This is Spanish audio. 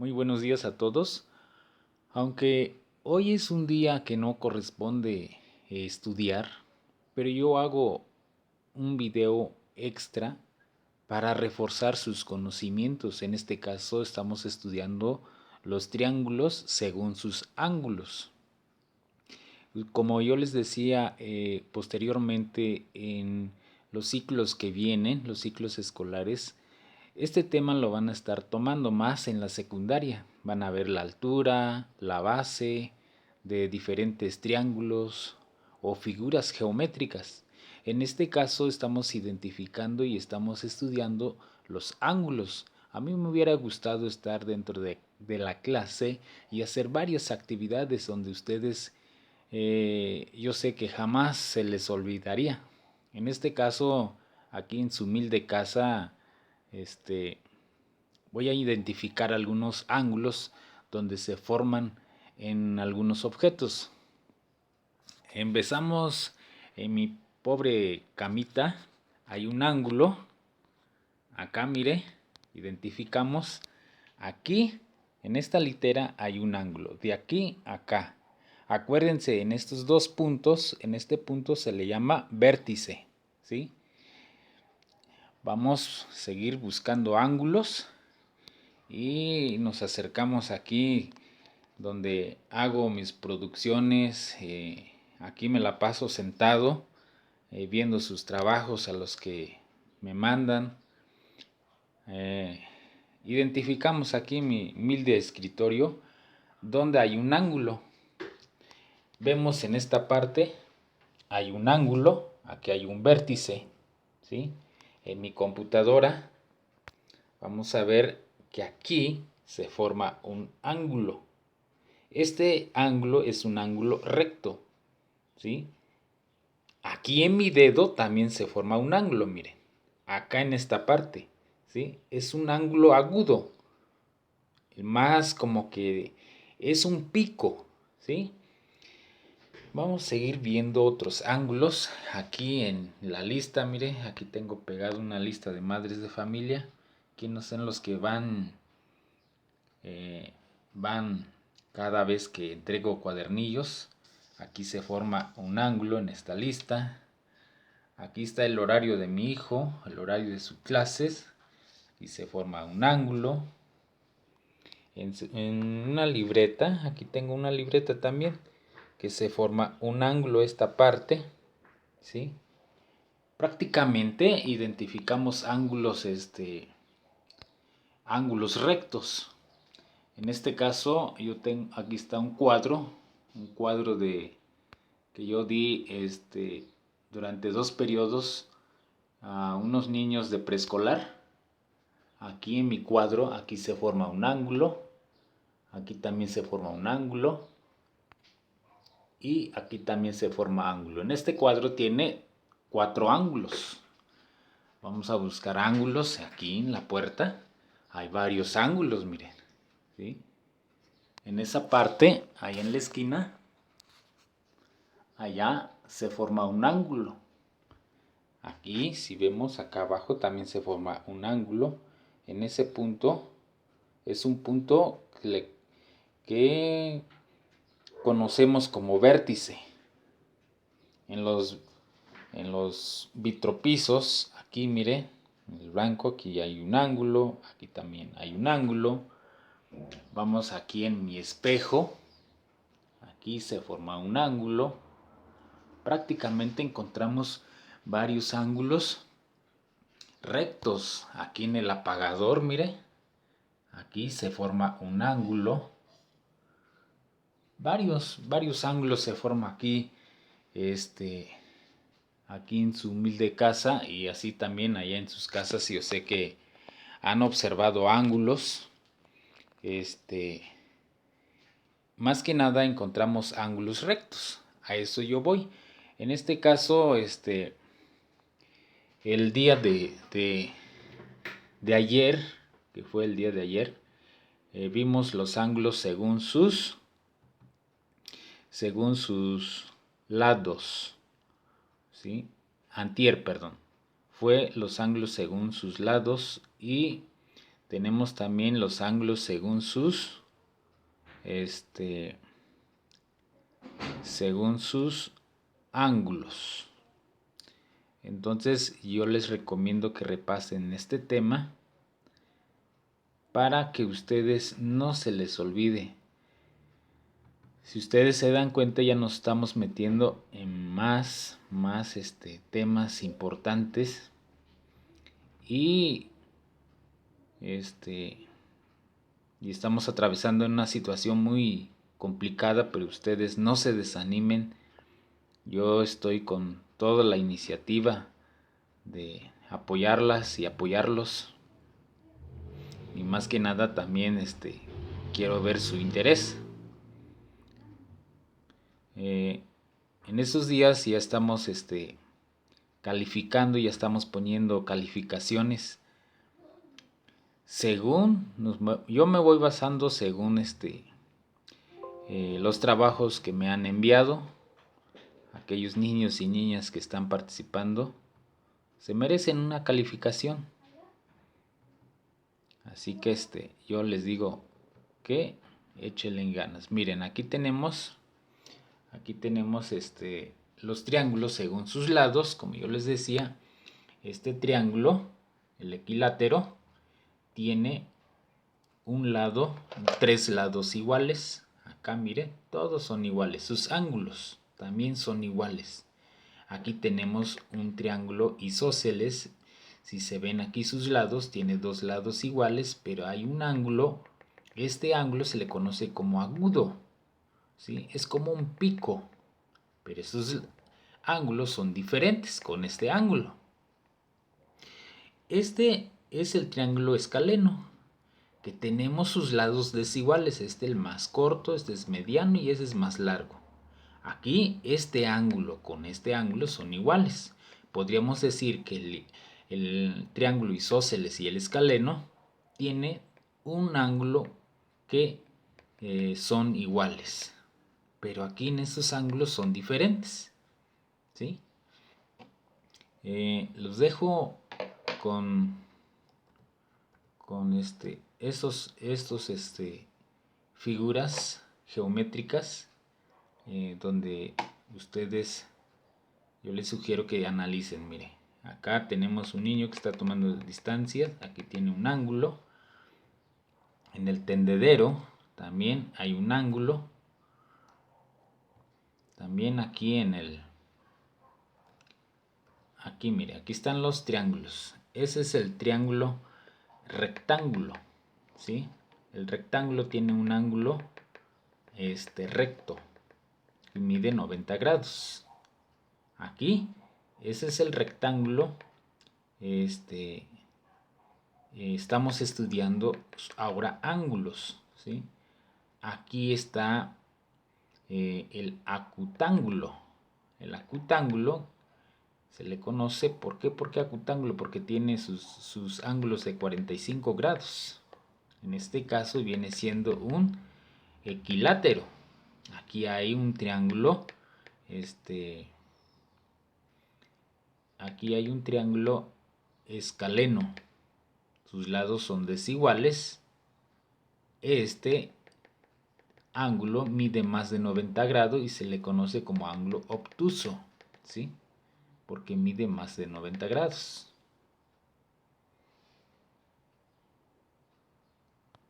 Muy buenos días a todos. Aunque hoy es un día que no corresponde estudiar, pero yo hago un video extra para reforzar sus conocimientos. En este caso estamos estudiando los triángulos según sus ángulos. Como yo les decía posteriormente en los ciclos que vienen, los ciclos escolares, este tema lo van a estar tomando más en la secundaria. Van a ver la altura, la base de diferentes triángulos o figuras geométricas. En este caso estamos identificando y estamos estudiando los ángulos. A mí me hubiera gustado estar dentro de la clase y hacer varias actividades donde ustedes, yo sé que jamás se les olvidaría. En este caso, aquí en su humilde casa, este, voy a identificar algunos ángulos donde se forman en algunos objetos. Empezamos en mi pobre camita. Hay un ángulo. Acá, mire, identificamos. Aquí, en esta litera, hay un ángulo. De aquí a acá. Acuérdense, en estos dos puntos, en este punto se le llama vértice. ¿Sí? Vamos a seguir buscando ángulos. Y nos acercamos aquí donde hago mis producciones. Aquí me la paso sentado viendo sus trabajos a los que me mandan. Identificamos aquí mi humilde escritorio donde hay un ángulo. Vemos en esta parte hay un ángulo, aquí hay un vértice, ¿sí? En mi computadora vamos a ver que aquí se forma un ángulo. Este ángulo es un ángulo recto, ¿sí? Aquí en mi dedo también se forma un ángulo, miren. Acá en esta parte, ¿sí? Es un ángulo agudo. Más como que es un pico, ¿sí? Vamos a seguir viendo otros ángulos. Aquí en la lista, mire, aquí tengo pegado una lista de madres de familia. ¿Quiénes son los que van cada vez que entrego cuadernillos? Aquí se forma un ángulo en esta lista. Aquí está el horario de mi hijo, el horario de sus clases. Y se forma un ángulo. En una libreta, aquí tengo una libreta también, que se forma un ángulo esta parte, ¿sí? Prácticamente identificamos ángulos, ángulos rectos. En este caso, yo tengo, aquí está un cuadro de que yo di, durante 2 periodos a unos niños de preescolar. Aquí en mi cuadro, aquí se forma un ángulo, aquí también se forma un ángulo y aquí también se forma ángulo. En este cuadro tiene 4 ángulos. Vamos a buscar ángulos aquí en la puerta. Hay varios ángulos, miren, ¿sí? En esa parte, ahí en la esquina, allá se forma un ángulo. Aquí, si vemos acá abajo, también se forma un ángulo. En ese punto, es un punto que conocemos como vértice. En los vitropisos, aquí mire, en el blanco, aquí hay un ángulo, aquí también hay un ángulo. Vamos aquí en mi espejo, aquí se forma un ángulo. Prácticamente encontramos varios ángulos rectos. Aquí en el apagador, mire, aquí se forma un ángulo. Varios ángulos se forma aquí, aquí en su humilde casa y así también allá en sus casas. Yo sé que han observado ángulos. Más que nada encontramos ángulos rectos. A eso yo voy. En este caso, el día de ayer, que fue el día de ayer, vimos los ángulos según sus lados, ¿sí? Antier, perdón. Fue los ángulos según sus lados y tenemos también los ángulos según sus ángulos. Entonces yo les recomiendo que repasen este tema para que ustedes no se les olvide. Si ustedes se dan cuenta, ya nos estamos metiendo en más temas importantes y estamos atravesando una situación muy complicada, pero ustedes no se desanimen. Yo estoy con toda la iniciativa de apoyarlas y apoyarlos, y más que nada también quiero ver su interés. En esos días ya estamos calificando, ya estamos poniendo calificaciones según yo me voy basando según los trabajos que me han enviado. Aquellos niños y niñas que están participando se merecen una calificación. Así que yo les digo que échenle ganas. Miren, aquí tenemos los triángulos según sus lados. Como yo les decía, este triángulo, el equilátero, tiene un lado, 3 lados iguales. Acá miren, todos son iguales. Sus ángulos también son iguales. Aquí tenemos un triángulo isósceles. Si se ven aquí sus lados, tiene 2 lados iguales, pero hay un ángulo. Este ángulo se le conoce como agudo, ¿sí? Es como un pico, pero esos ángulos son diferentes con este ángulo. Este es el triángulo escaleno, que tenemos sus lados desiguales. Este es el más corto, este es mediano y este es más largo. Aquí este ángulo con este ángulo son iguales. Podríamos decir que el triángulo isósceles y el escaleno tiene un ángulo que son iguales. Pero aquí en estos ángulos son diferentes, ¿sí? Los dejo con estos figuras geométricas, donde ustedes, yo les sugiero que analicen. Mire, acá tenemos un niño que está tomando distancias, aquí tiene un ángulo. En el tendedero también hay un ángulo. También aquí mire, aquí están los triángulos. Ese es el triángulo rectángulo, ¿sí? El rectángulo tiene un ángulo recto y mide 90 grados. Aquí, ese es el rectángulo. Estamos estudiando ahora ángulos, ¿sí? Aquí está el acutángulo. El acutángulo se le conoce, ¿por qué? ¿Por qué acutángulo? Porque tiene sus ángulos de 45 grados. En este caso viene siendo un equilátero. Aquí hay un triángulo, aquí hay un triángulo escaleno. Sus lados son desiguales. Este ángulo mide más de 90 grados y se le conoce como ángulo obtuso, ¿sí? Porque mide más de 90 grados.